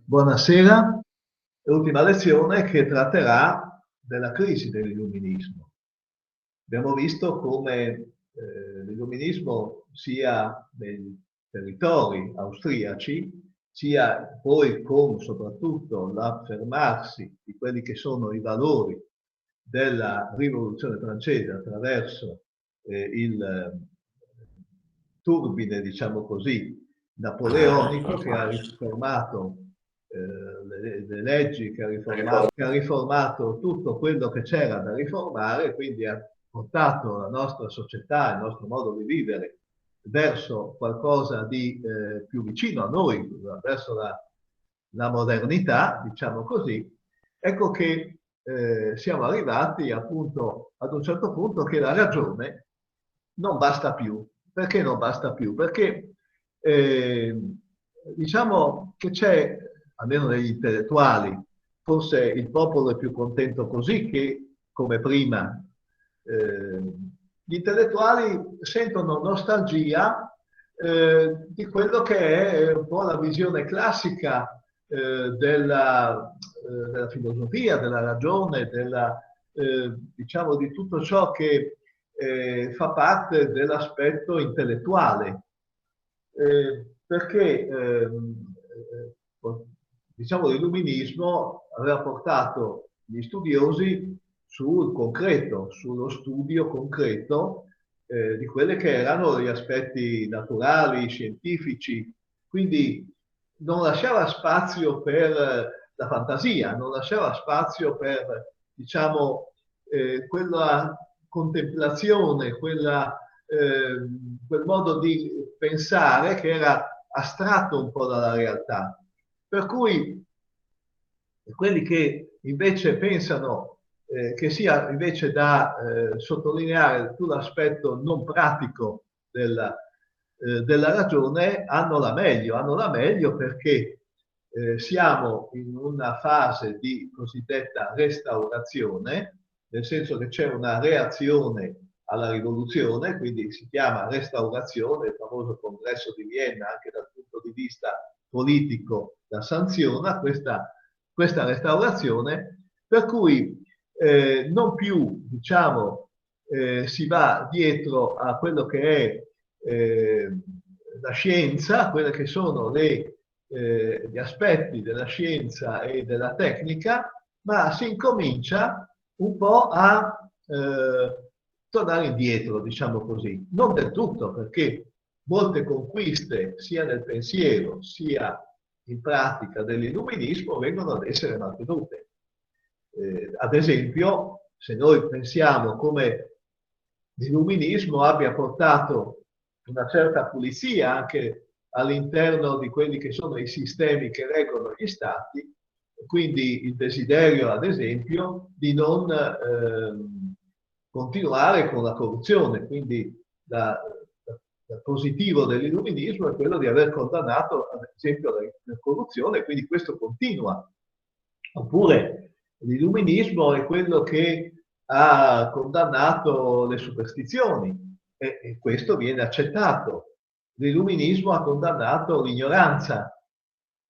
Buonasera, l'ultima lezione che tratterà della crisi dell'illuminismo. Abbiamo visto come l'illuminismo sia nei territori austriaci, sia poi con soprattutto l'affermarsi di quelli che sono i valori della rivoluzione francese attraverso il turbine, diciamo così, napoleonico che ha riformato le leggi, che ha riformato tutto quello che c'era da riformare, quindi ha portato la nostra società, il nostro modo di vivere verso qualcosa di più vicino a noi, verso la modernità, diciamo così. Ecco che siamo arrivati appunto ad un certo punto che la ragione non basta più. Perché non basta più? Perché diciamo che c'è, almeno negli intellettuali, forse il popolo è più contento così che come prima. Gli intellettuali sentono nostalgia di quello che è un po' la visione classica della filosofia, della ragione, diciamo di tutto ciò che fa parte dell'aspetto intellettuale. Perché diciamo l'illuminismo aveva portato gli studiosi sul concreto, sullo studio concreto di quelli che erano gli aspetti naturali, scientifici, quindi non lasciava spazio per la fantasia, non lasciava spazio per, diciamo, quella contemplazione, quel modo di pensare che era astratto un po' dalla realtà. Per cui quelli che invece pensano che sia invece da sottolineare più l'aspetto non pratico della ragione, hanno la meglio perché siamo in una fase di cosiddetta restaurazione, nel senso che c'è una reazione alla rivoluzione, quindi si chiama restaurazione, il famoso congresso di Vienna anche dal punto di vista politico la sanziona questa restaurazione, per cui non più, diciamo, si va dietro a quello che è la scienza, quelle che sono gli aspetti della scienza e della tecnica, ma si incomincia un po' a tornare indietro, diciamo così. Non del tutto, perché molte conquiste, sia nel pensiero, sia in pratica dell'illuminismo, vengono ad essere mantenute. Ad esempio, se noi pensiamo come l'illuminismo abbia portato una certa pulizia anche all'interno di quelli che sono i sistemi che reggono gli stati, quindi il desiderio, ad esempio, di non continuare con la corruzione. Quindi il positivo dell'illuminismo è quello di aver condannato, ad esempio, la corruzione, quindi questo continua. Oppure l'illuminismo è quello che ha condannato le superstizioni e questo viene accettato. L'illuminismo ha condannato l'ignoranza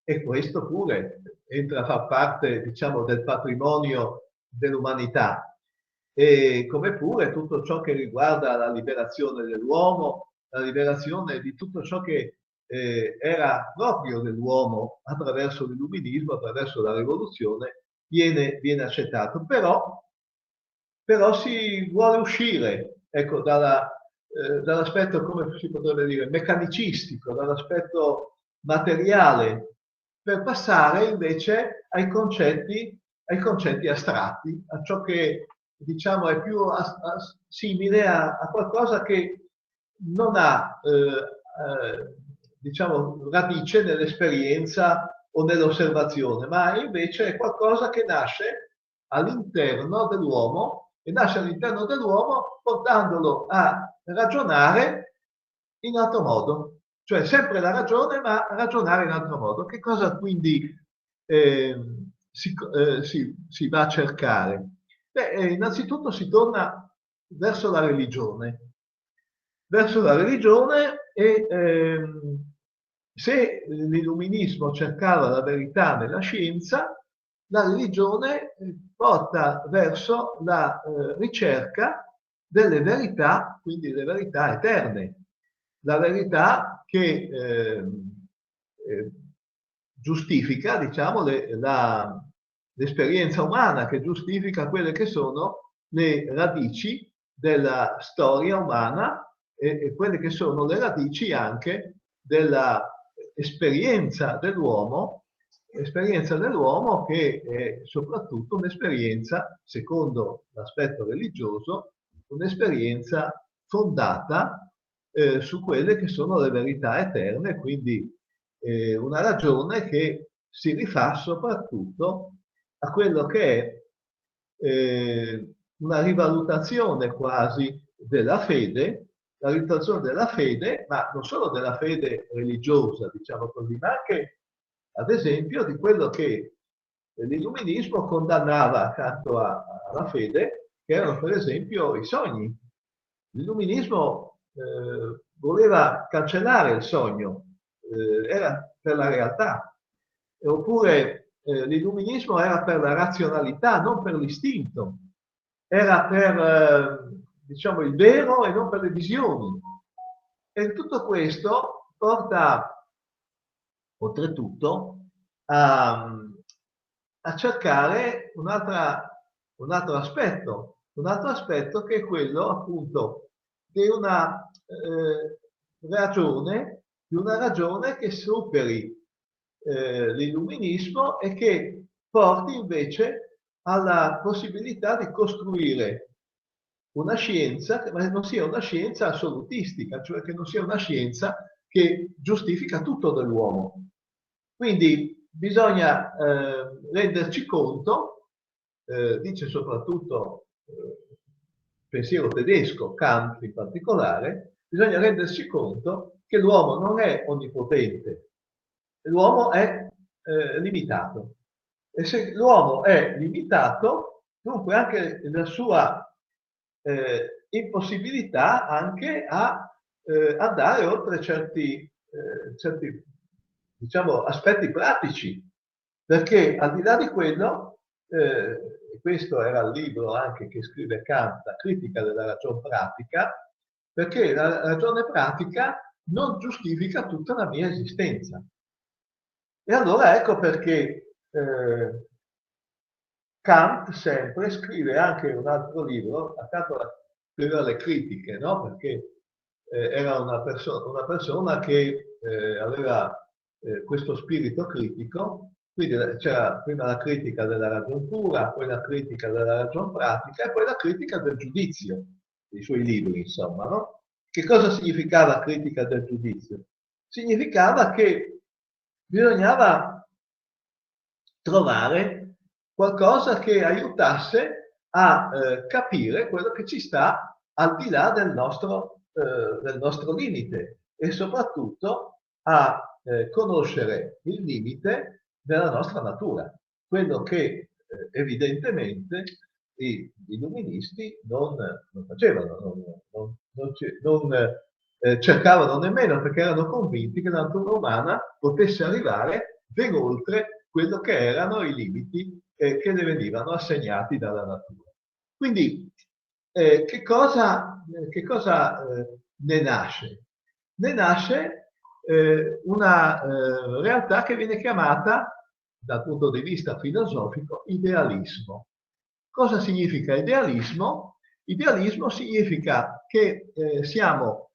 e questo pure entra a far parte, diciamo, del patrimonio dell'umanità. E come pure tutto ciò che riguarda la liberazione dell'uomo, la liberazione di tutto ciò che era proprio dell'uomo attraverso l'illuminismo, attraverso la rivoluzione, viene accettato. Però si vuole uscire, ecco, dall'aspetto, come si potrebbe dire, meccanicistico, dall'aspetto materiale, per passare invece ai concetti astratti, a ciò che diciamo è più simile a qualcosa che non ha diciamo radice nell'esperienza o nell'osservazione, ma invece è qualcosa che nasce all'interno dell'uomo e nasce all'interno dell'uomo portandolo a ragionare in altro modo, cioè sempre la ragione ma ragionare in altro modo. Che cosa quindi si va a cercare? Beh, innanzitutto si torna verso la religione e se l'illuminismo cercava la verità nella scienza, la religione porta verso la ricerca delle verità, quindi le verità eterne, la verità che giustifica, diciamo, l'esperienza umana, che giustifica quelle che sono le radici della storia umana e quelle che sono le radici anche della esperienza dell'uomo che è soprattutto un'esperienza, secondo l'aspetto religioso, un'esperienza fondata su quelle che sono le verità eterne, quindi una ragione che si rifà soprattutto a quello che è una rivalutazione quasi della fede, la rivalutazione della fede, ma non solo della fede religiosa, diciamo così, ma anche, ad esempio, di quello che l'illuminismo condannava accanto alla fede, che erano per esempio i sogni. L'illuminismo voleva cancellare il sogno, era per la realtà, oppure l'illuminismo era per la razionalità, non per l'istinto, era per diciamo il vero e non per le visioni. E tutto questo porta oltretutto a cercare un altro aspetto che è quello appunto di una ragione che superi l'illuminismo e che porti invece alla possibilità di costruire una scienza che non sia una scienza assolutistica, cioè che non sia una scienza che giustifica tutto dell'uomo. Quindi bisogna renderci conto, dice soprattutto pensiero tedesco, Kant in particolare, bisogna rendersi conto che l'uomo non è onnipotente, l'uomo è limitato. E se l'uomo è limitato, dunque anche la sua impossibilità anche a andare oltre certi diciamo, aspetti pratici, perché al di là di quello, questo era il libro anche che scrive Kant, la critica della ragione pratica, perché la ragione pratica non giustifica tutta la mia esistenza. E allora ecco perché Kant sempre scrive anche un altro libro, accanto a scrivere le critiche, no? Perché era una persona che aveva questo spirito critico, quindi c'era prima la critica della ragion pura, poi la critica della ragion pratica e poi la critica del giudizio, dei suoi libri, insomma, no? Che cosa significava critica del giudizio? Significava che bisognava trovare qualcosa che aiutasse a capire quello che ci sta al di là del nostro limite e soprattutto a conoscere il limite della nostra natura, quello che evidentemente gli illuministi non facevano, non cercavano nemmeno, perché erano convinti che la natura umana potesse arrivare ben oltre quello che erano i limiti che le venivano assegnati dalla natura. Quindi che cosa ne nasce? Ne nasce una realtà che viene chiamata dal punto di vista filosofico idealismo. Cosa significa idealismo? Idealismo significa che siamo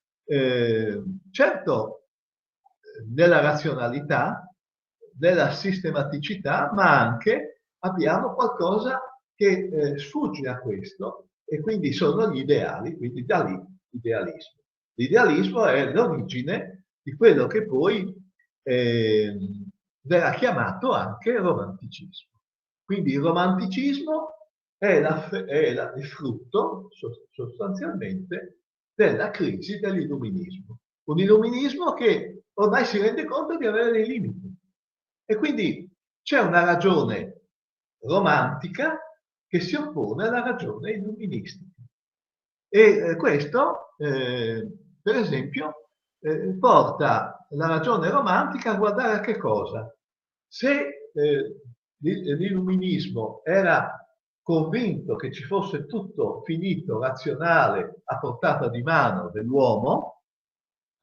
certo nella razionalità, nella sistematicità, ma anche abbiamo qualcosa che sfugge a questo e quindi sono gli ideali, quindi da lì idealismo. L'idealismo è l'origine di quello che poi verrà chiamato anche romanticismo. Quindi il romanticismo è il frutto sostanzialmente della crisi dell'illuminismo. Un illuminismo che ormai si rende conto di avere dei limiti. E quindi c'è una ragione romantica che si oppone alla ragione illuministica. E questo, per esempio, porta la ragione romantica a guardare a che cosa? Se l'illuminismo era convinto che ci fosse tutto finito, razionale, a portata di mano dell'uomo,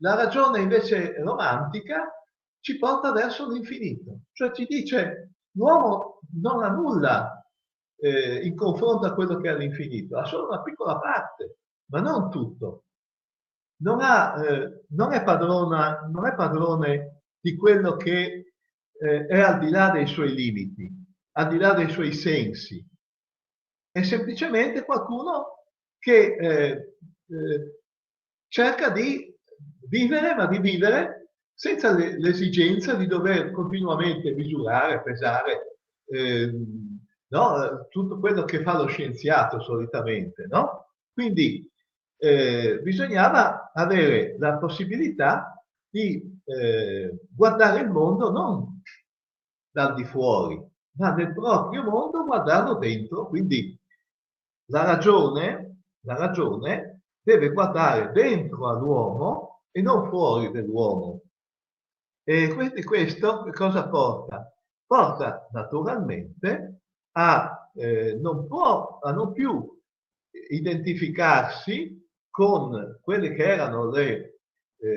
la ragione invece romantica ci porta verso l'infinito, cioè ci dice l'uomo non ha nulla in confronto a quello che è l'infinito, ha solo una piccola parte, ma non tutto. Non è padrone di quello che è al di là dei suoi limiti, al di là dei suoi sensi. È semplicemente qualcuno che cerca di vivere, ma di vivere senza l'esigenza di dover continuamente misurare, pesare, no? Tutto quello che fa lo scienziato solitamente, no? Quindi bisognava avere la possibilità di guardare il mondo non dal di fuori, ma nel proprio mondo guardarlo dentro. Quindi la ragione deve guardare dentro all'uomo e non fuori dell'uomo. E questo cosa porta? Porta naturalmente a non più identificarsi con quelle che erano le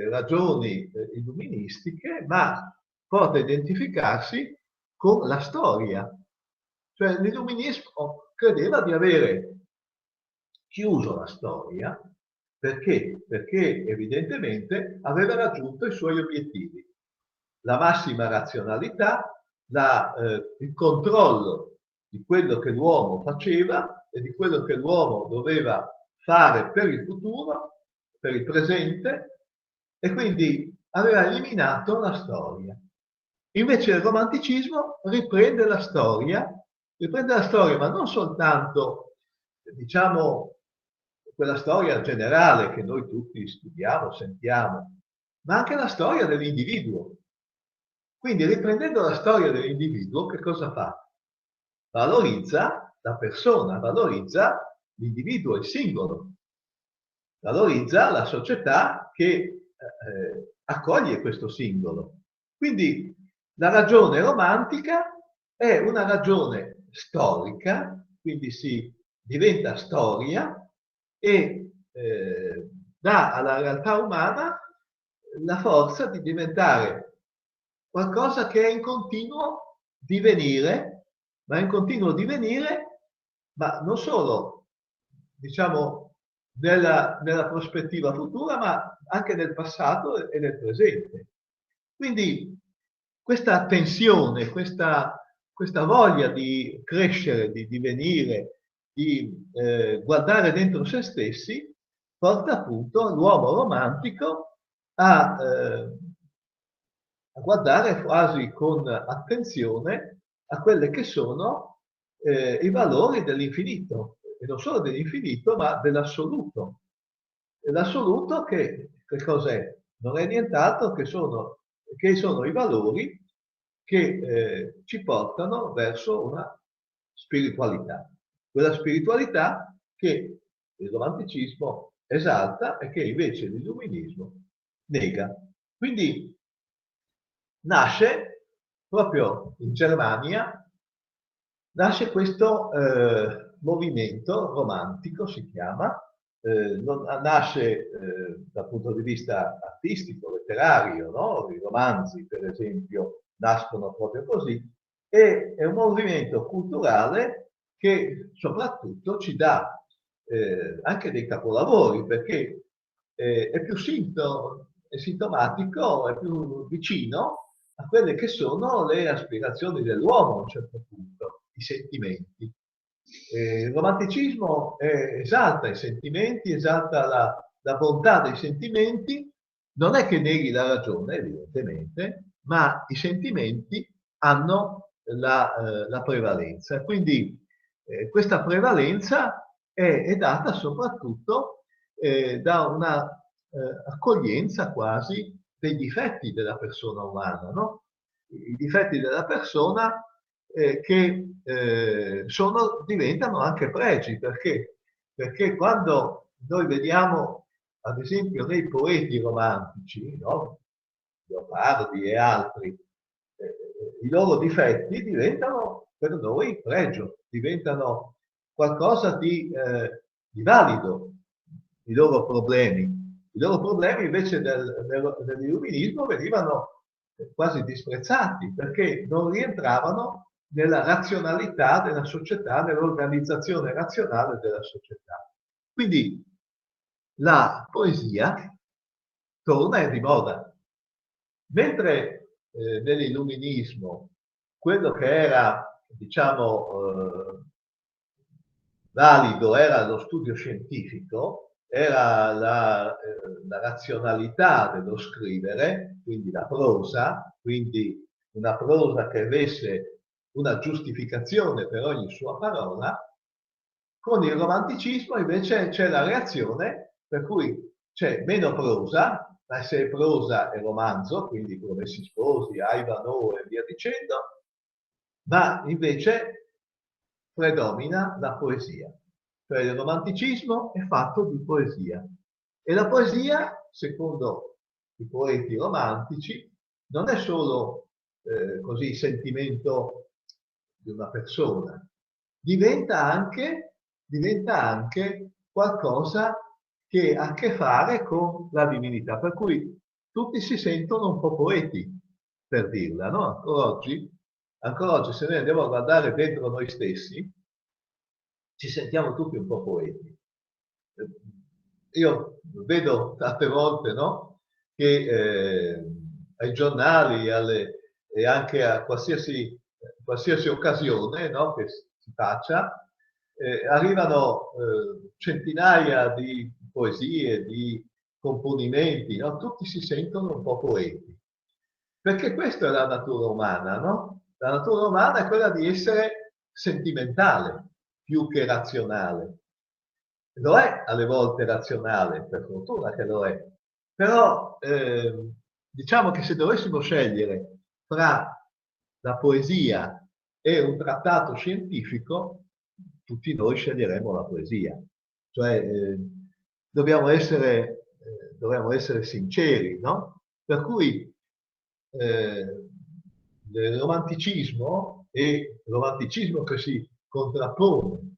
ragioni illuministiche, ma porta a identificarsi con la storia. Cioè l'illuminismo credeva di avere chiuso la storia perché? Perché evidentemente aveva raggiunto i suoi obiettivi. La massima razionalità, il controllo di quello che l'uomo faceva e di quello che l'uomo doveva fare per il futuro, per il presente, e quindi aveva eliminato la storia. Invece il romanticismo riprende la storia, ma non soltanto, diciamo, quella storia generale che noi tutti studiamo, sentiamo, ma anche la storia dell'individuo. Quindi riprendendo la storia dell'individuo, che cosa fa? Valorizza la persona, valorizza l'individuo, il singolo, valorizza la società che accoglie questo singolo. Quindi la ragione romantica è una ragione storica, quindi si diventa storia e dà alla realtà umana la forza di diventare qualcosa che è in continuo divenire, ma in continuo divenire, ma non solo, diciamo, nella prospettiva futura, ma anche nel passato e nel presente. Quindi questa tensione, questa voglia di crescere, di divenire, di guardare dentro se stessi, porta appunto l'uomo romantico a guardare quasi con attenzione a quelle che sono i valori dell'infinito, e non solo dell'infinito, ma dell'assoluto. E l'assoluto che cos'è? Non è nient'altro che sono i valori che ci portano verso una spiritualità. Quella spiritualità che il romanticismo esalta e che invece l'illuminismo nega. Quindi nasce proprio in Germania, nasce questo movimento romantico, si chiama, nasce dal punto di vista artistico, letterario, no? I romanzi, per esempio, nascono proprio così, e è un movimento culturale che soprattutto ci dà anche dei capolavori, perché è più è sintomatico, è più vicino a quelle che sono le aspirazioni dell'uomo a un certo punto, i sentimenti. Il romanticismo esalta i sentimenti, esalta la bontà dei sentimenti, non è che neghi la ragione, evidentemente, ma i sentimenti hanno la prevalenza. Quindi questa prevalenza è data soprattutto da una accoglienza quasi dei difetti della persona umana, no? I difetti della persona che diventano anche pregi, perché quando noi vediamo, ad esempio, nei poeti romantici, no? Leopardi e altri, i loro difetti diventano per noi pregio, diventano qualcosa di valido, i loro problemi. I loro problemi invece nell'illuminismo venivano quasi disprezzati perché non rientravano nella razionalità della società, nell'organizzazione razionale della società. Quindi la poesia torna di moda. Mentre nell'illuminismo quello che era, diciamo, valido era lo studio scientifico, era la razionalità dello scrivere, quindi la prosa, quindi una prosa che avesse una giustificazione per ogni sua parola. Con il romanticismo invece c'è la reazione per cui c'è meno prosa, ma se è prosa è romanzo, quindi Promessi Sposi, Ivanhoe e via dicendo, ma invece predomina la poesia. Cioè il romanticismo è fatto di poesia. E la poesia, secondo i poeti romantici, non è solo così sentimento di una persona, diventa anche qualcosa che ha a che fare con la divinità, per cui tutti si sentono un po' poeti, per dirla, no? Ancora oggi, se noi andiamo a guardare dentro noi stessi, ci sentiamo tutti un po' poeti. Io vedo tante volte, no? Che ai giornali e anche a qualsiasi occasione, no? Che si faccia, arrivano centinaia di poesie, di componimenti, no? Tutti si sentono un po' poeti. Perché questa è la natura umana, no? La natura umana è quella di essere sentimentale più che razionale. Lo è alle volte razionale, per fortuna che lo è. Però diciamo che se dovessimo scegliere tra la poesia e un trattato scientifico, tutti noi sceglieremo la poesia. Cioè dobbiamo essere sinceri, no? Per cui il romanticismo e il romanticismo che si contrappone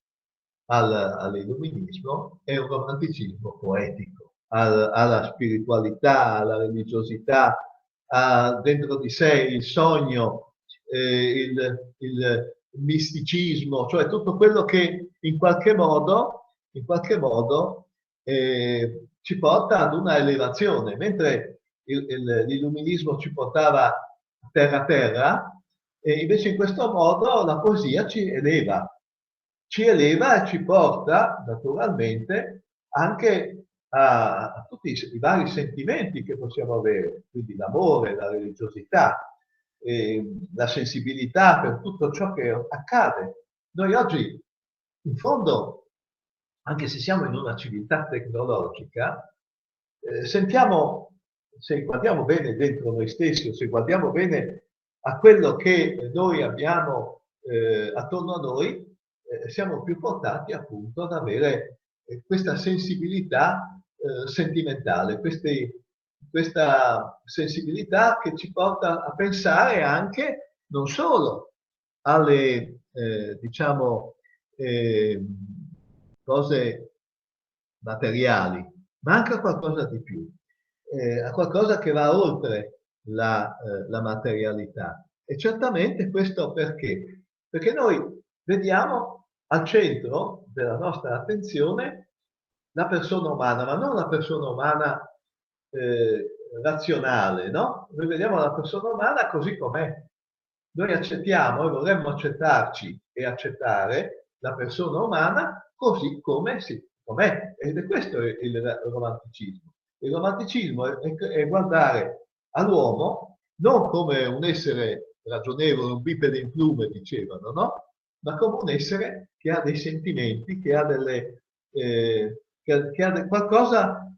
all'illuminismo è un romanticismo poetico, alla spiritualità, alla religiosità, ha dentro di sé il sogno, il misticismo, cioè tutto quello che in qualche modo ci porta ad una elevazione, mentre l'illuminismo ci portava terra a terra, e invece in questo modo la poesia ci eleva e ci porta naturalmente anche a tutti i vari sentimenti che possiamo avere, quindi l'amore, la religiosità, la sensibilità per tutto ciò che accade. Noi oggi, in fondo, anche se siamo in una civiltà tecnologica, sentiamo, se guardiamo bene dentro noi stessi o se guardiamo bene a quello che noi abbiamo attorno a noi, siamo più portati appunto ad avere questa sensibilità sentimentale, questa sensibilità che ci porta a pensare anche non solo alle, diciamo, cose materiali, ma anche a qualcosa di più, a qualcosa che va oltre la materialità. E certamente questo perché? Perché noi vediamo al centro della nostra attenzione la persona umana, ma non la persona umana razionale, no? Noi vediamo la persona umana così com'è. Noi accettiamo e vorremmo accettarci e accettare la persona umana così com'è. Ed è questo il romanticismo. Il romanticismo è guardare all'uomo non come un essere ragionevole, un bipede in plume, dicevano, no? Ma come un essere che ha dei sentimenti, che ha qualcosa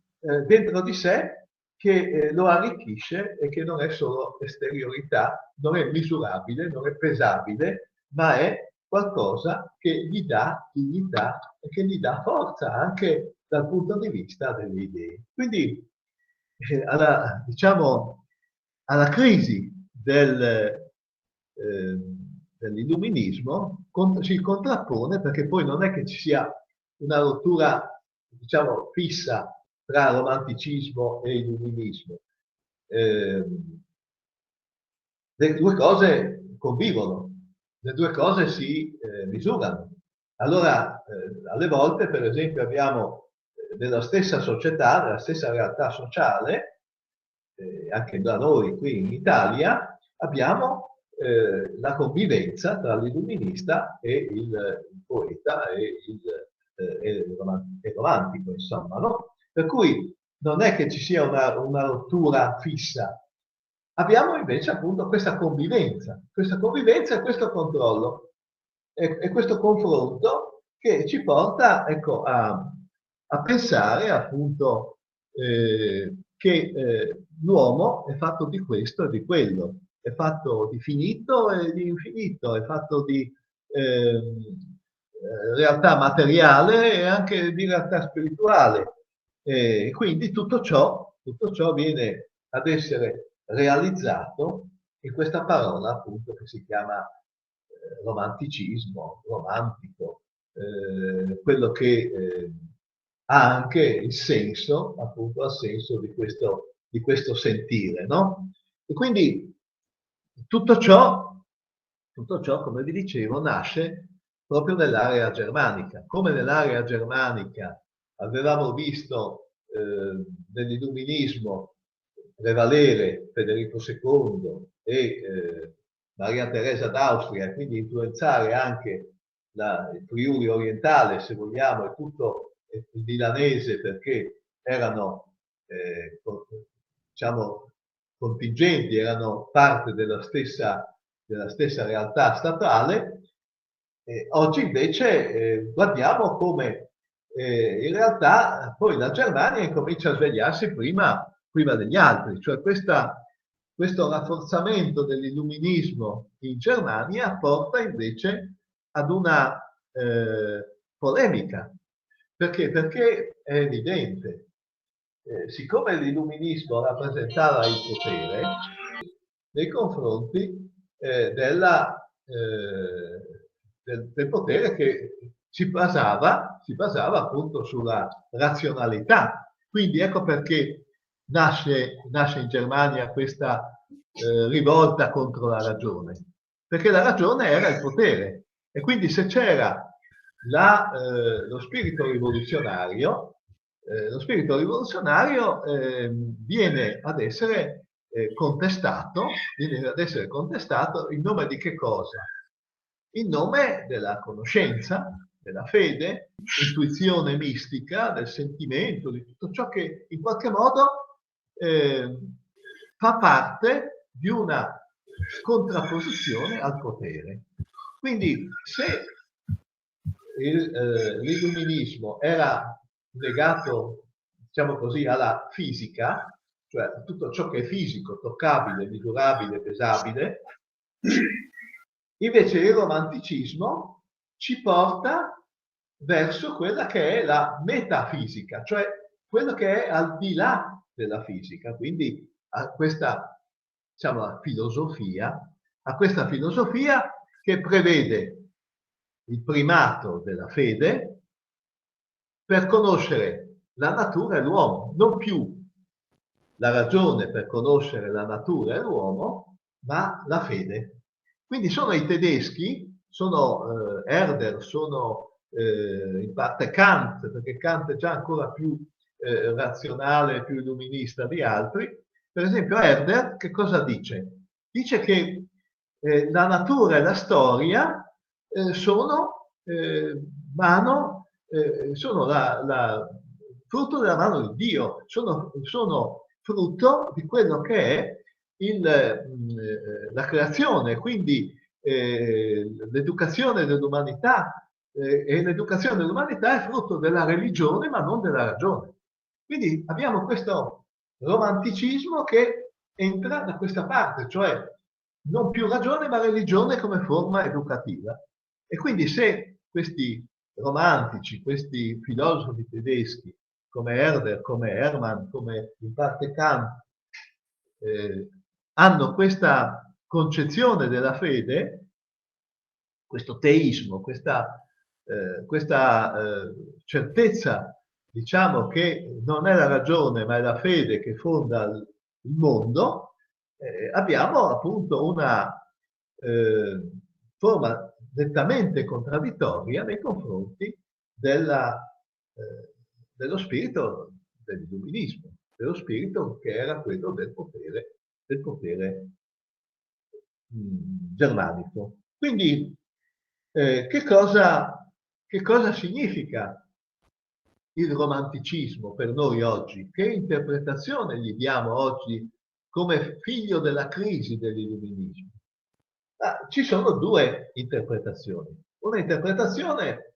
dentro di sé che lo arricchisce e che non è solo esteriorità, non è misurabile, non è pesabile, ma è qualcosa che gli dà dignità e che gli dà forza anche dal punto di vista delle idee. Quindi, diciamo, alla crisi dell'illuminismo si contrappone, perché poi non è che ci sia una rottura, diciamo, fissa tra romanticismo e illuminismo. Le due cose convivono, le due cose si misurano. Allora, alle volte, per esempio, abbiamo nella stessa società, nella stessa realtà sociale, anche da noi qui in Italia, abbiamo la convivenza tra l'illuminista e il poeta e il romantico, insomma, no? Per cui non è che ci sia una rottura fissa. Abbiamo invece appunto questa convivenza e questo controllo e questo confronto che ci porta, ecco, a pensare appunto che l'uomo è fatto di questo e di quello, è fatto di finito e di infinito, è fatto di realtà materiale e anche di realtà spirituale. Quindi tutto ciò viene ad essere realizzato in questa parola appunto che si chiama romanticismo, romantico, quello che ha anche il senso, appunto, ha senso di questo sentire, no? E quindi tutto ciò, come vi dicevo, nasce proprio nell'area germanica. Come nell'area germanica avevamo visto nell'illuminismo prevalere Federico II e Maria Teresa d'Austria, e quindi influenzare anche il Friuli orientale, se vogliamo, e tutto il milanese, perché erano, diciamo, contingenti, erano parte della stessa realtà statale. Oggi invece guardiamo come in realtà poi la Germania incomincia a svegliarsi prima degli altri, cioè questo rafforzamento dell'illuminismo in Germania porta invece ad una polemica. Perché? Perché è evidente, siccome l'illuminismo rappresentava il potere nei confronti del potere che si basava appunto sulla razionalità. Quindi ecco perché nasce in Germania questa rivolta contro la ragione, perché la ragione era il potere e quindi se c'era lo spirito rivoluzionario, viene ad essere contestato in nome di che cosa? In nome della conoscenza, della fede, intuizione mistica, del sentimento, di tutto ciò che in qualche modo fa parte di una contrapposizione al potere. Quindi se l'illuminismo era legato, diciamo così, alla fisica, cioè tutto ciò che è fisico, toccabile, misurabile, pesabile, invece il romanticismo ci porta verso quella che è la metafisica, cioè quello che è al di là della fisica, quindi a questa, diciamo, filosofia che prevede il primato della fede per conoscere la natura e l'uomo, non più la ragione per conoscere la natura e l'uomo, ma la fede. Quindi sono i tedeschi, sono Herder, sono in parte Kant, perché Kant è già ancora più razionale, più illuminista di altri. Per esempio Herder che cosa dice? Dice che la natura e la storia sono frutto della mano di Dio, sono frutto di quello che è la creazione, quindi l'educazione dell'umanità, e l'educazione dell'umanità è frutto della religione ma non della ragione. Quindi abbiamo questo romanticismo che entra da questa parte, cioè non più ragione ma religione come forma educativa. E quindi se questi romantici, questi filosofi tedeschi come Herder, come Hermann, come in parte Kant, hanno questa concezione della fede, questo teismo, questa certezza, diciamo, che non è la ragione ma è la fede che fonda il mondo, abbiamo appunto una forma nettamente contraddittoria nei confronti dello spirito dell'illuminismo, dello spirito che era quello del potere germanico. Quindi che cosa significa il romanticismo per noi oggi? Che interpretazione gli diamo oggi come figlio della crisi dell'illuminismo? Ci sono due interpretazioni. Una interpretazione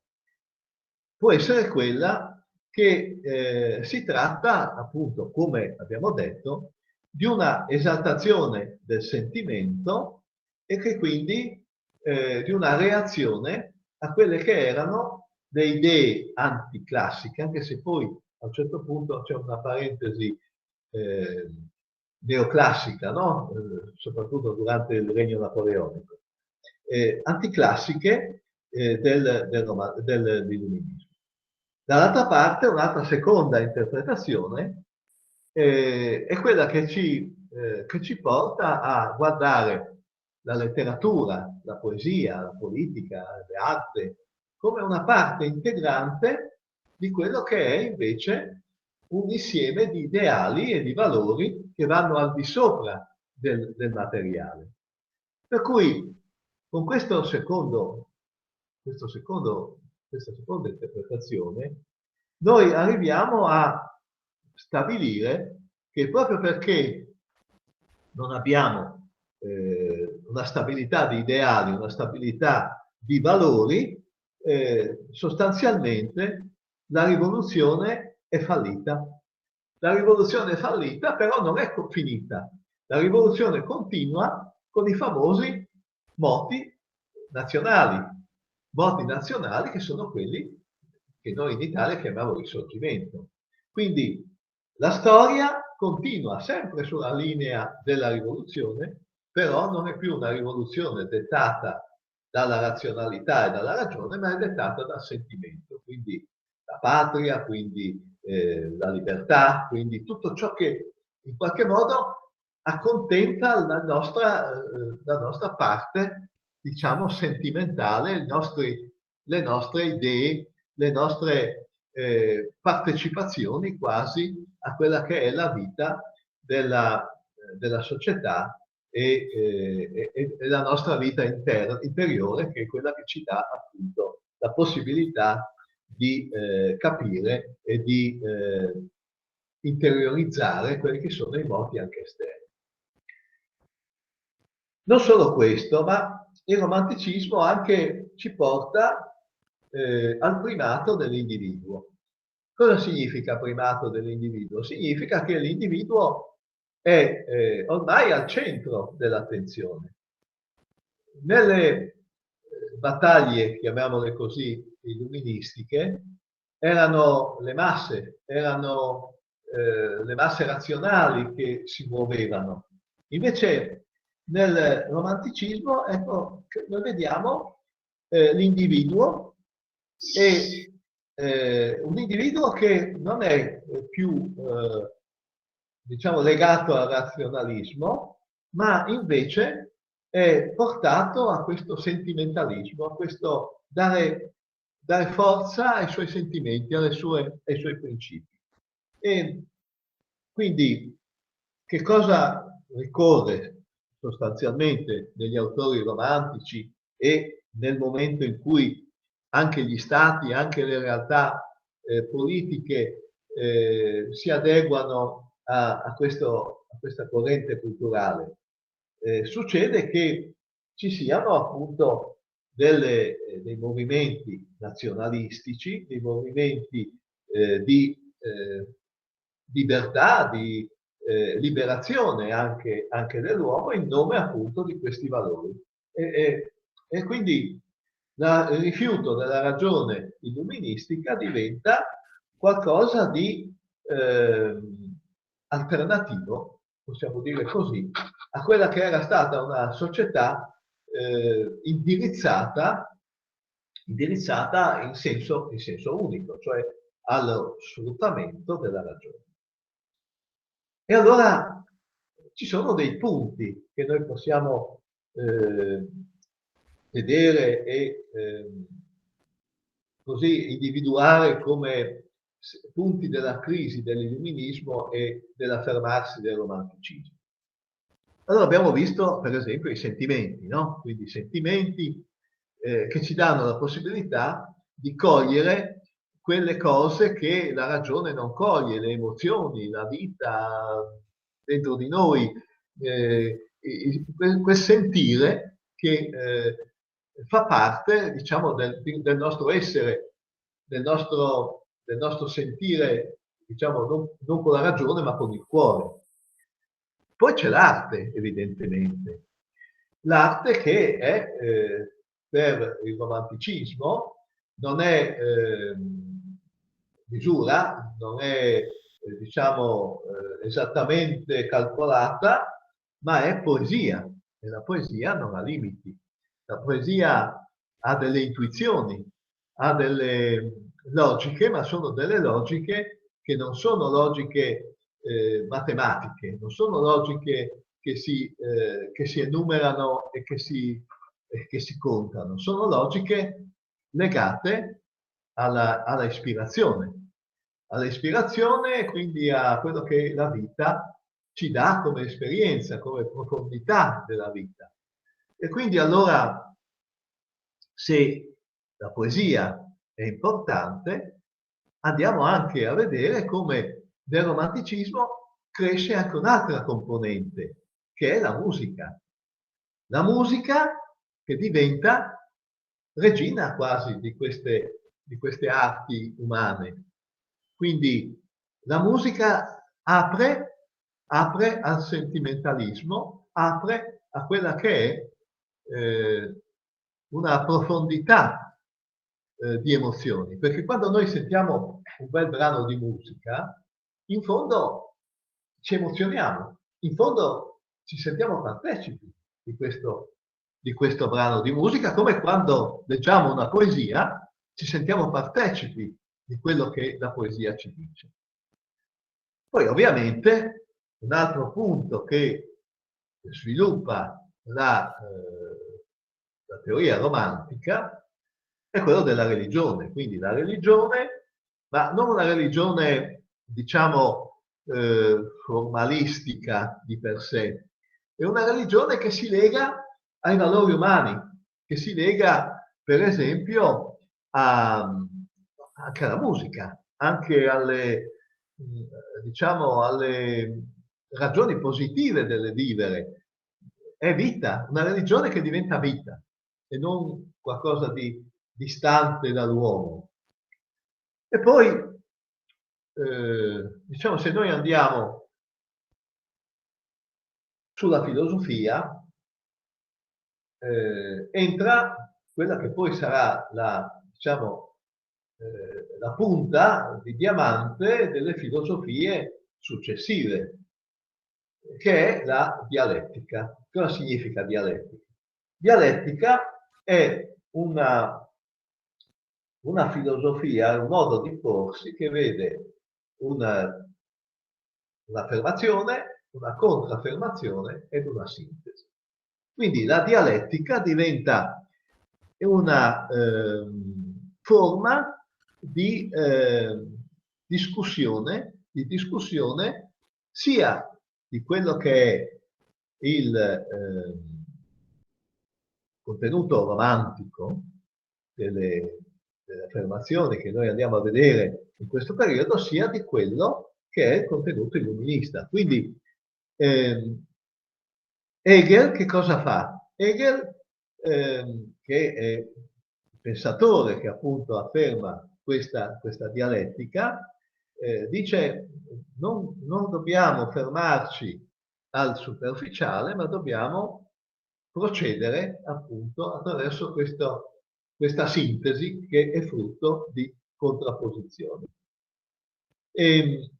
può essere quella che si tratta, appunto, come abbiamo detto, di una esaltazione del sentimento e che quindi di una reazione a quelle che erano le idee anticlassiche, anche se poi a un certo punto c'è una parentesi neoclassica, no? Soprattutto durante il regno napoleonico, anticlassiche dell'illuminismo. Dall'altra parte, un'altra seconda interpretazione è quella che ci porta a guardare la letteratura, la poesia, la politica, l'arte, come una parte integrante di quello che è invece un insieme di ideali e di valori che vanno al di sopra del materiale. Per cui con questa seconda interpretazione noi arriviamo a stabilire che proprio perché non abbiamo una stabilità di ideali, una stabilità di valori, sostanzialmente la rivoluzione è fallita. La rivoluzione è fallita, però non è finita. La rivoluzione continua con i famosi moti nazionali che sono quelli che noi in Italia chiamiamo risorgimento. Quindi la storia continua sempre sulla linea della rivoluzione, però non è più una rivoluzione dettata dalla razionalità e dalla ragione, ma è dettata dal sentimento. Quindi la patria, quindi la libertà, quindi tutto ciò che in qualche modo accontenta la nostra parte, diciamo, sentimentale, le nostre idee, le nostre partecipazioni quasi a quella che è la vita della società e la nostra vita interiore, che è quella che ci dà appunto la possibilità di capire e di interiorizzare quelli che sono i moti anche esterni. Non solo questo, ma il romanticismo anche ci porta al primato dell'individuo. Cosa significa primato dell'individuo? Significa che l'individuo è ormai al centro dell'attenzione. Nelle battaglie, chiamiamole così, illuministiche, erano le masse razionali che si muovevano. Invece nel romanticismo, ecco, noi vediamo l'individuo e un individuo che non è più diciamo legato al razionalismo, ma invece è portato a questo sentimentalismo, a questo dare forza ai suoi sentimenti, ai suoi principi. E quindi che cosa ricorre sostanzialmente negli autori romantici e nel momento in cui anche gli stati, anche le realtà politiche si adeguano a questa corrente culturale? Succede che ci siano appunto dei movimenti nazionalistici, dei movimenti di libertà, di liberazione anche dell'uomo in nome appunto di questi valori. E quindi il rifiuto della ragione illuministica diventa qualcosa di alternativo, possiamo dire così, a quella che era stata una società indirizzata in senso unico, cioè allo sfruttamento della ragione. E allora ci sono dei punti che noi possiamo vedere e così individuare come punti della crisi dell'illuminismo e dell'affermarsi del romanticismo. Allora abbiamo visto per esempio i sentimenti, no? Quindi i sentimenti che ci danno la possibilità di cogliere quelle cose che la ragione non coglie, le emozioni, la vita dentro di noi, quel sentire che fa parte, diciamo, del nostro essere, del nostro sentire, diciamo, non con la ragione ma con il cuore. Poi c'è l'arte, evidentemente. L'arte che è, per il romanticismo, non è misura, non è, diciamo, esattamente calcolata, ma è poesia. E la poesia non ha limiti. La poesia ha delle intuizioni, ha delle logiche, ma sono delle logiche che non sono logiche matematiche, non sono logiche che si enumerano e che si contano, sono logiche legate alla ispirazione e quindi a quello che la vita ci dà come esperienza, come profondità della vita. E quindi allora, se la poesia è importante, andiamo anche a vedere come nel romanticismo cresce anche un'altra componente, che è la musica. La musica che diventa regina quasi di queste arti umane. Quindi la musica apre al sentimentalismo, apre a quella che è una profondità di emozioni, perché quando noi sentiamo un bel brano di musica, in fondo ci emozioniamo, in fondo ci sentiamo partecipi di questo brano di musica, come quando leggiamo una poesia, ci sentiamo partecipi di quello che la poesia ci dice. Poi ovviamente un altro punto che sviluppa la teoria romantica è quello della religione. Quindi la religione, ma non una religione, diciamo, formalistica di per sé, è una religione che si lega ai valori umani, che si lega, per esempio, anche alla musica, anche diciamo, alle ragioni positive del vivere. È vita, una religione che diventa vita e non qualcosa di distante dall'uomo. E poi, diciamo, se noi andiamo sulla filosofia, entra quella che poi sarà diciamo, la punta di diamante delle filosofie successive, che è la dialettica. Cosa significa dialettica? Dialettica è una filosofia, un modo di porsi che vede un'affermazione, una contraffermazione ed una sintesi. Quindi la dialettica diventa una forma di discussione sia di quello che è il contenuto romantico delle affermazioni che noi andiamo a vedere in questo periodo, sia di quello che è il contenuto illuminista. Quindi Hegel che cosa fa? Hegel, che è il pensatore che appunto afferma questa dialettica, dice non dobbiamo fermarci al superficiale, ma dobbiamo procedere appunto attraverso questa sintesi che è frutto di contrapposizioni. E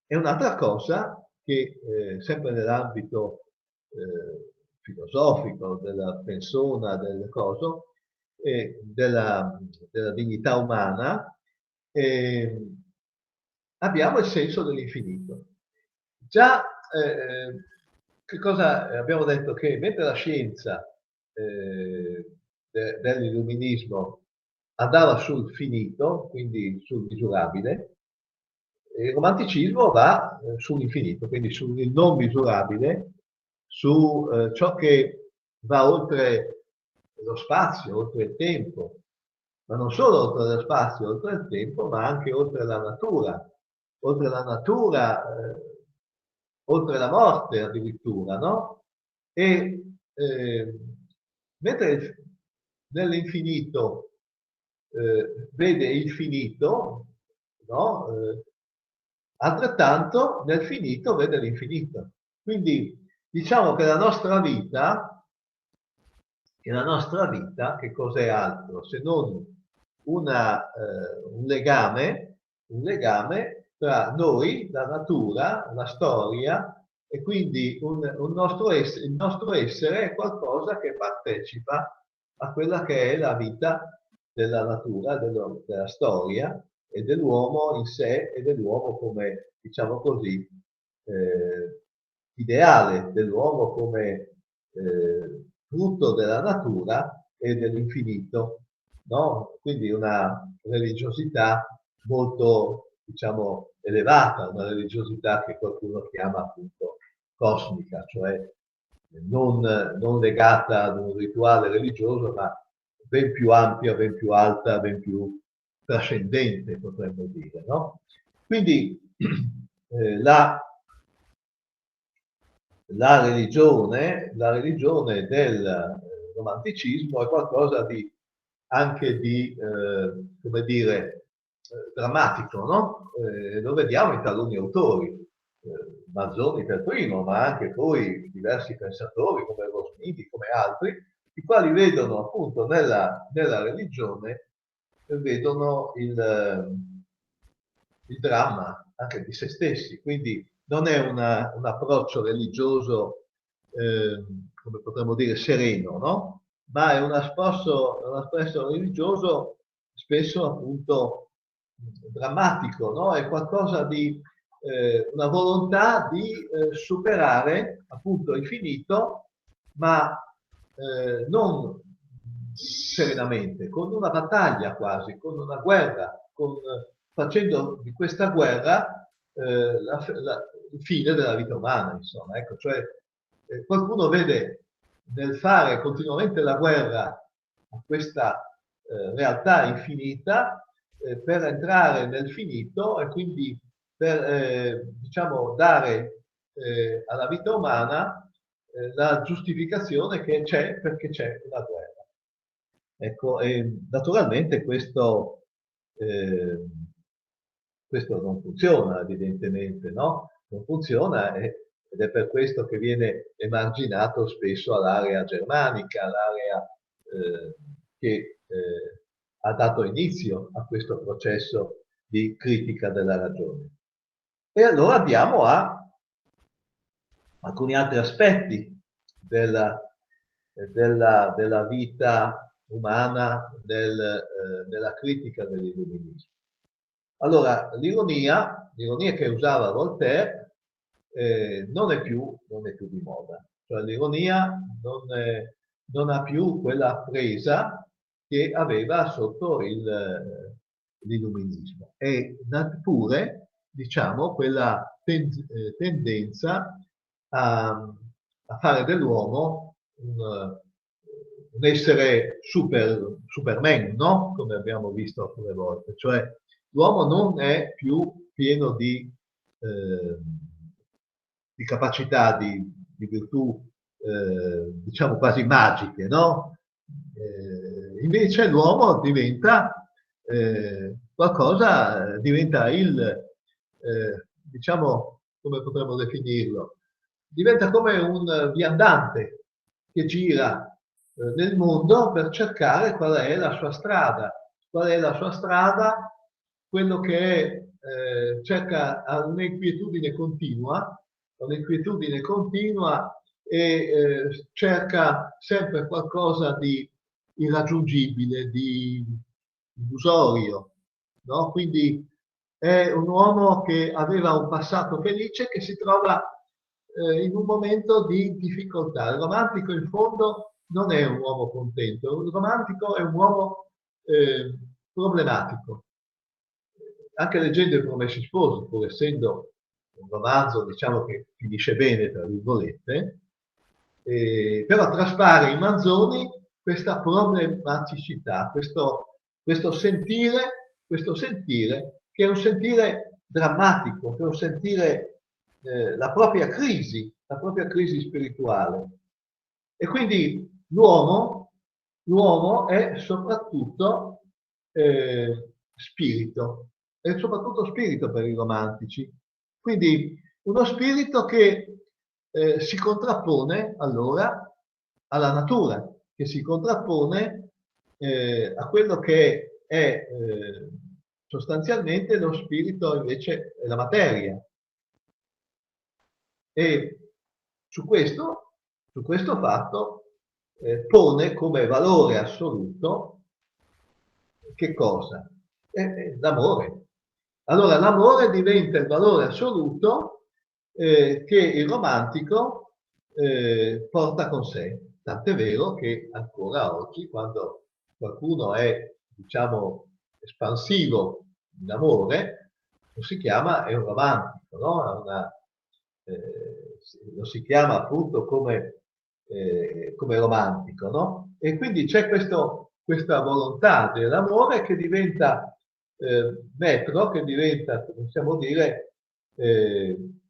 un'altra cosa che sempre nell'ambito filosofico della persona, del coso, della dignità umana, abbiamo il senso dell'infinito. Già, che cosa abbiamo detto? Che mentre la scienza dell'illuminismo andava sul finito, quindi sul misurabile, il romanticismo va sull'infinito, quindi sul non misurabile, su ciò che va oltre lo spazio, oltre il tempo, ma non solo oltre lo spazio, oltre il tempo, ma anche oltre la natura, oltre la morte addirittura, no? E mentre nell'infinito vede il finito, no? Altrettanto nel finito vede l'infinito. Quindi diciamo che la nostra vita, che cos'è altro se non un legame tra noi, la natura, la storia, e quindi il nostro essere è qualcosa che partecipa a quella che è la vita della natura, della storia e dell'uomo in sé e dell'uomo come, diciamo così, ideale, dell'uomo come frutto della natura e dell'infinito, no? Quindi una religiosità molto, diciamo, elevata, una religiosità che qualcuno chiama appunto cosmica, cioè non legata ad un rituale religioso, ma ben più ampia, ben più alta, ben più trascendente, potremmo dire, no? Quindi la religione del romanticismo è qualcosa anche di, come dire, drammatico, no? Lo vediamo in taluni autori, Manzoni per primo, ma anche poi diversi pensatori come Rosmini, come altri, i quali vedono appunto nella religione, vedono il dramma anche di se stessi. Quindi non è un approccio religioso, come potremmo dire, sereno, no? Ma è un approccio religioso spesso appunto drammatico, no? È qualcosa di una volontà di superare appunto il finito, ma non serenamente, con una battaglia quasi, con una guerra, facendo di questa guerra il fine della vita umana, insomma. Ecco, cioè, qualcuno vede nel fare continuamente la guerra a questa realtà infinita per entrare nel finito e quindi per diciamo, dare alla vita umana la giustificazione che c'è perché c'è una guerra. Ecco, e naturalmente questo non funziona, evidentemente, no? Non funziona ed è per questo che viene emarginato spesso all'area germanica, l'area che ha dato inizio a questo processo di critica della ragione. E allora andiamo a alcuni altri aspetti della vita umana, della critica dell'illuminismo. Allora, l'ironia che usava Voltaire non è più di moda. Cioè, l'ironia non ha più quella presa che aveva sotto l'illuminismo. E pure, diciamo, quella tendenza a fare dell'uomo un essere superman, no? Come abbiamo visto alcune volte. Cioè, l'uomo non è più pieno di capacità, di virtù, diciamo quasi magiche, no? Invece l'uomo diventa qualcosa, diventa diciamo, come potremmo definirlo? Diventa come un viandante che gira nel mondo per cercare qual è la sua strada. Qual è la sua strada? Quello che cerca un'inquietudine continua un'inquietudine continua e cerca sempre qualcosa di irraggiungibile, di illusorio, no? Quindi è un uomo che aveva un passato felice che si trova in un momento di difficoltà. Il romantico in fondo non è un uomo contento, il romantico è un uomo problematico. Anche leggendo I Promessi Sposi, pur essendo un romanzo, diciamo, che finisce bene, tra virgolette, però traspare in Manzoni questa problematicità, questo sentire che è un sentire drammatico, che è un sentire la propria crisi spirituale. E quindi l'uomo è soprattutto spirito, è soprattutto spirito per i romantici. Quindi uno spirito che si contrappone allora alla natura, che si contrappone a quello che è sostanzialmente lo spirito invece è la materia. E su questo fatto pone come valore assoluto che cosa? L'amore. Allora l'amore diventa il valore assoluto che il romantico porta con sé. Tant'è vero che ancora oggi, quando qualcuno è, diciamo, espansivo in amore, lo si chiama, è un romantico, no? Lo si chiama appunto come romantico, no? E quindi c'è questa volontà dell'amore che diventa metro, che diventa, possiamo dire,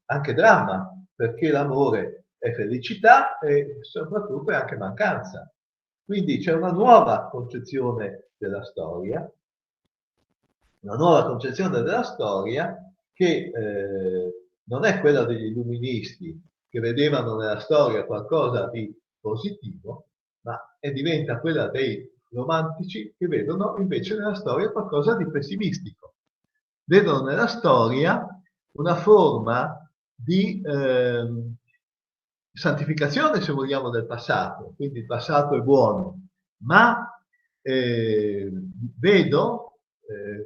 anche dramma, perché l'amore è felicità e soprattutto è anche mancanza. Quindi c'è una nuova concezione della storia, che non è quella degli illuministi che vedevano nella storia qualcosa di positivo, ma diventa quella dei romantici che vedono invece nella storia qualcosa di pessimistico. Vedono nella storia una forma di santificazione, se vogliamo, del passato. Quindi il passato è buono, ma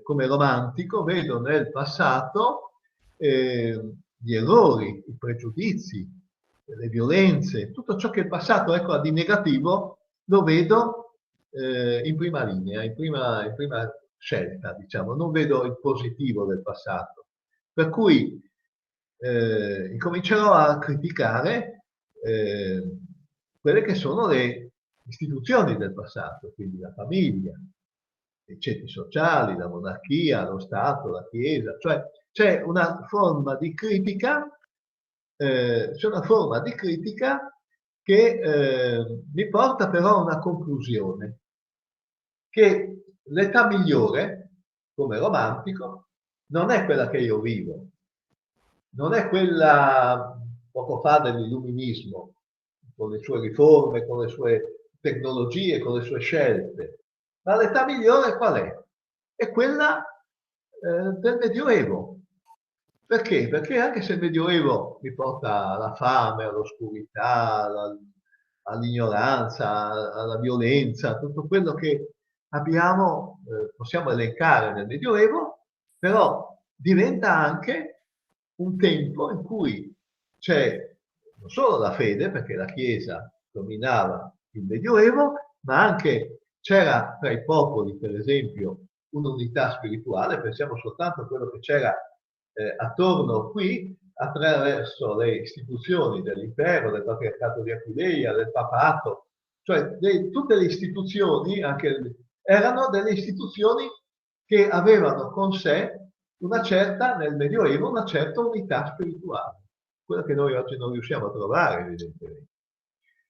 come romantico, vedo nel passato gli errori, i pregiudizi, le violenze, tutto ciò che il passato ha di negativo, lo vedo in prima linea, in prima scelta, diciamo. Non vedo il positivo del passato. Per cui incomincerò a criticare quelle che sono le istituzioni del passato, quindi la famiglia, i ceti sociali, la monarchia, lo Stato, la Chiesa, cioè c'è una forma di critica, che mi porta però a una conclusione, che l'età migliore, come romantico, non è quella che io vivo, non è quella poco fa dell'illuminismo, con le sue riforme, con le sue tecnologie, con le sue scelte. Ma l'età migliore qual è? È quella del Medioevo. Perché? Perché anche se il Medioevo mi porta alla fame, all'oscurità, all'ignoranza, alla violenza, tutto quello che abbiamo, possiamo elencare nel Medioevo, però diventa anche un tempo in cui c'è non solo la fede, perché la Chiesa dominava il Medioevo, ma anche c'era tra i popoli, per esempio, un'unità spirituale. Pensiamo soltanto a quello che c'era attorno qui, attraverso le istituzioni dell'impero, del patriarcato di Aquileia, del papato, cioè tutte le istituzioni, erano delle istituzioni che avevano con sé nel Medioevo, una certa unità spirituale, quella che noi oggi non riusciamo a trovare, evidentemente.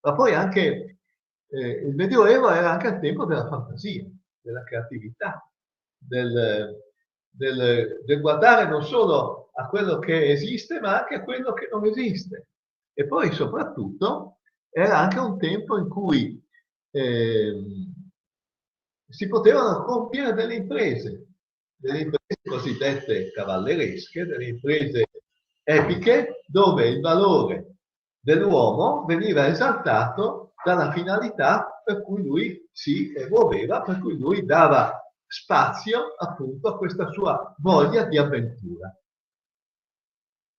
Ma poi anche il Medioevo era anche il tempo della fantasia, della creatività, del guardare non solo a quello che esiste, ma anche a quello che non esiste. E poi soprattutto era anche un tempo in cui si potevano compiere delle imprese cosiddette cavalleresche, delle imprese epiche dove il valore dell'uomo veniva esaltato dalla finalità per cui lui si muoveva, per cui lui dava spazio appunto a questa sua voglia di avventura.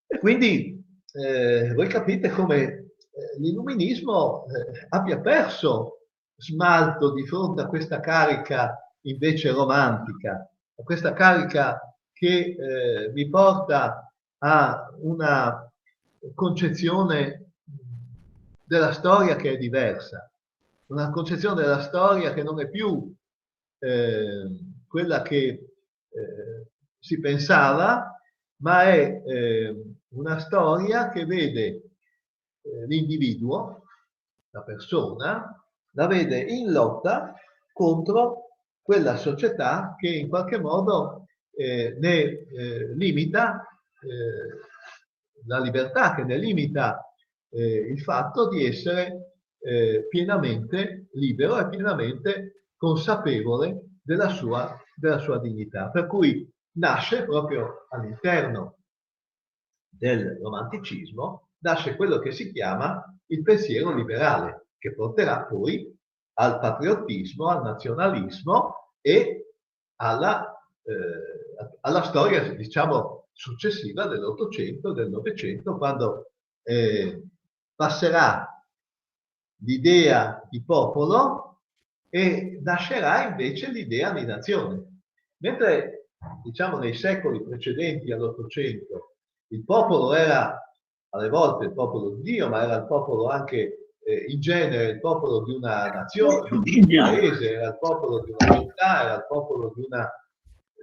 E quindi voi capite come l'illuminismo abbia perso smalto di fronte a questa carica invece romantica, a questa carica che mi porta a una concezione della storia che è diversa, una concezione della storia che non è più quella che si pensava, ma è una storia che vede l'individuo, la persona, la vede in lotta contro quella società che in qualche modo ne limita la libertà, che ne limita il fatto di essere pienamente libero e pienamente consapevole della sua dignità. Per cui nasce proprio all'interno del romanticismo, nasce quello che si chiama il pensiero liberale, che porterà poi al patriottismo, al nazionalismo e alla storia, diciamo, successiva dell'Ottocento, del Novecento, quando passerà l'idea di popolo e nascerà invece l'idea di nazione. Mentre, diciamo, nei secoli precedenti all'Ottocento il popolo era alle volte il popolo di Dio, ma era il popolo anche in genere il popolo di una nazione, di un paese, era il popolo di una città, era il popolo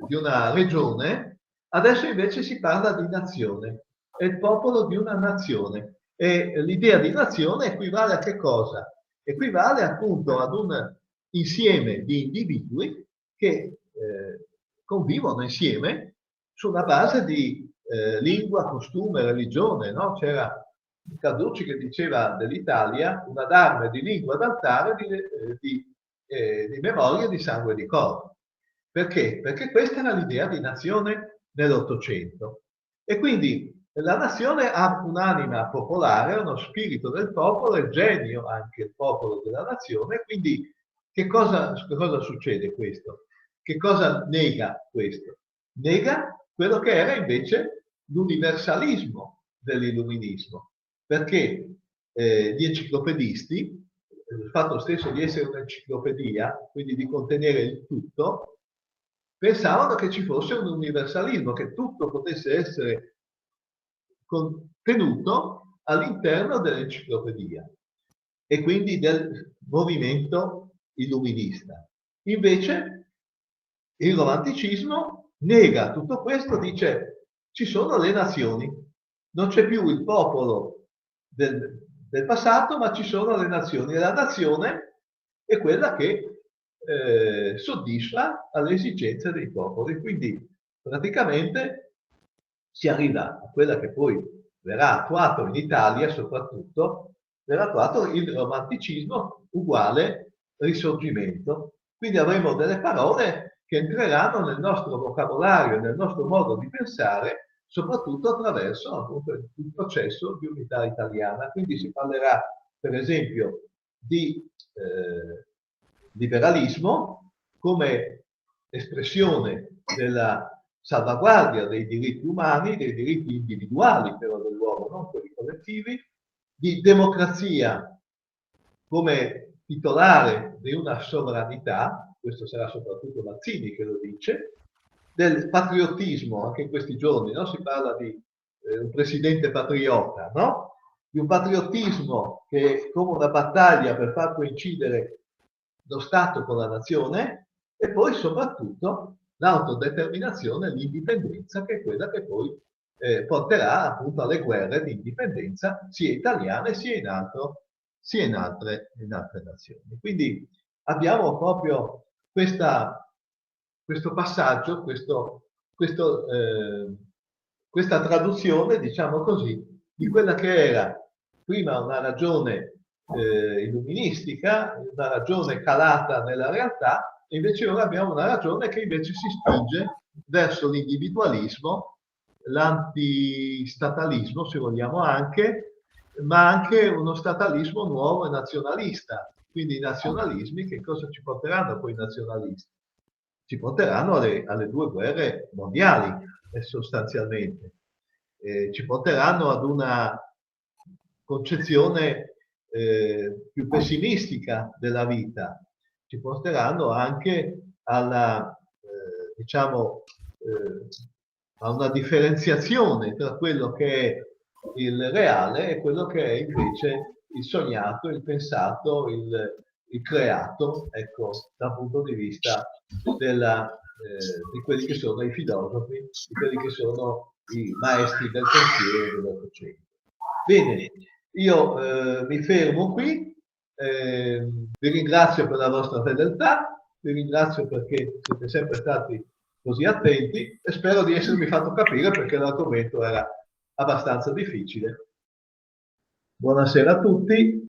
di una regione. Adesso invece si parla di nazione, è il popolo di una nazione. E l'idea di nazione equivale a che cosa? Equivale appunto ad un insieme di individui che convivono insieme sulla base di lingua, costume, religione, no? C'era Carducci che diceva dell'Italia una d'arme di lingua d'altare di memoria di sangue di corpo. Perché? Perché questa era l'idea di nazione nell'Ottocento. E quindi la nazione ha un'anima popolare, uno spirito del popolo, è il genio anche il popolo della nazione. Quindi che cosa succede questo? Che cosa nega questo? Nega quello che era invece l'universalismo dell'illuminismo, perché gli enciclopedisti, il fatto stesso di essere un'enciclopedia, quindi di contenere il tutto, pensavano che ci fosse un universalismo, che tutto potesse essere contenuto all'interno dell'enciclopedia e quindi del movimento illuminista. Invece il romanticismo nega tutto questo, dice ci sono le nazioni, non c'è più il popolo del passato, ma ci sono le nazioni. E la nazione è quella che soddisfa alle esigenze dei popoli. Quindi praticamente si arriva a quella che poi verrà attuato in Italia soprattutto, verrà attuato il romanticismo uguale risorgimento. Quindi avremo delle parole che entreranno nel nostro vocabolario, nel nostro modo di pensare, soprattutto attraverso appunto il processo di unità italiana. Quindi si parlerà, per esempio, di liberalismo come espressione della salvaguardia dei diritti umani, dei diritti individuali però dell'uomo, non quelli collettivi, di democrazia come titolare di una sovranità, questo sarà soprattutto Mazzini che lo dice, del patriottismo, anche in questi giorni, no? Si parla di un presidente patriota, no? Di un patriottismo che è come una battaglia per far coincidere lo Stato con la nazione e poi soprattutto l'autodeterminazione, l'indipendenza, che è quella che poi porterà appunto alle guerre di indipendenza sia italiane sia in altre nazioni. Quindi abbiamo proprio questo passaggio, questa traduzione, diciamo così, di quella che era prima una ragione illuministica, una ragione calata nella realtà, e invece ora abbiamo una ragione che invece si spinge verso l'individualismo, l'antistatalismo, se vogliamo anche, ma anche uno statalismo nuovo e nazionalista. Quindi i nazionalismi, che cosa ci porteranno poi i nazionalisti? Ci porteranno alle due guerre mondiali, sostanzialmente. Ci porteranno ad una concezione più pessimistica della vita, ci porteranno anche alla, diciamo, a una differenziazione tra quello che è il reale e quello che è invece il sognato, il pensato, il creato, ecco, dal punto di vista di quelli che sono i filosofi, di quelli che sono i maestri del pensiero dell'Ottocento. Bene, io mi fermo qui, vi ringrazio per la vostra fedeltà, vi ringrazio perché siete sempre stati così attenti e spero di essermi fatto capire perché l'argomento era abbastanza difficile. Buonasera a tutti.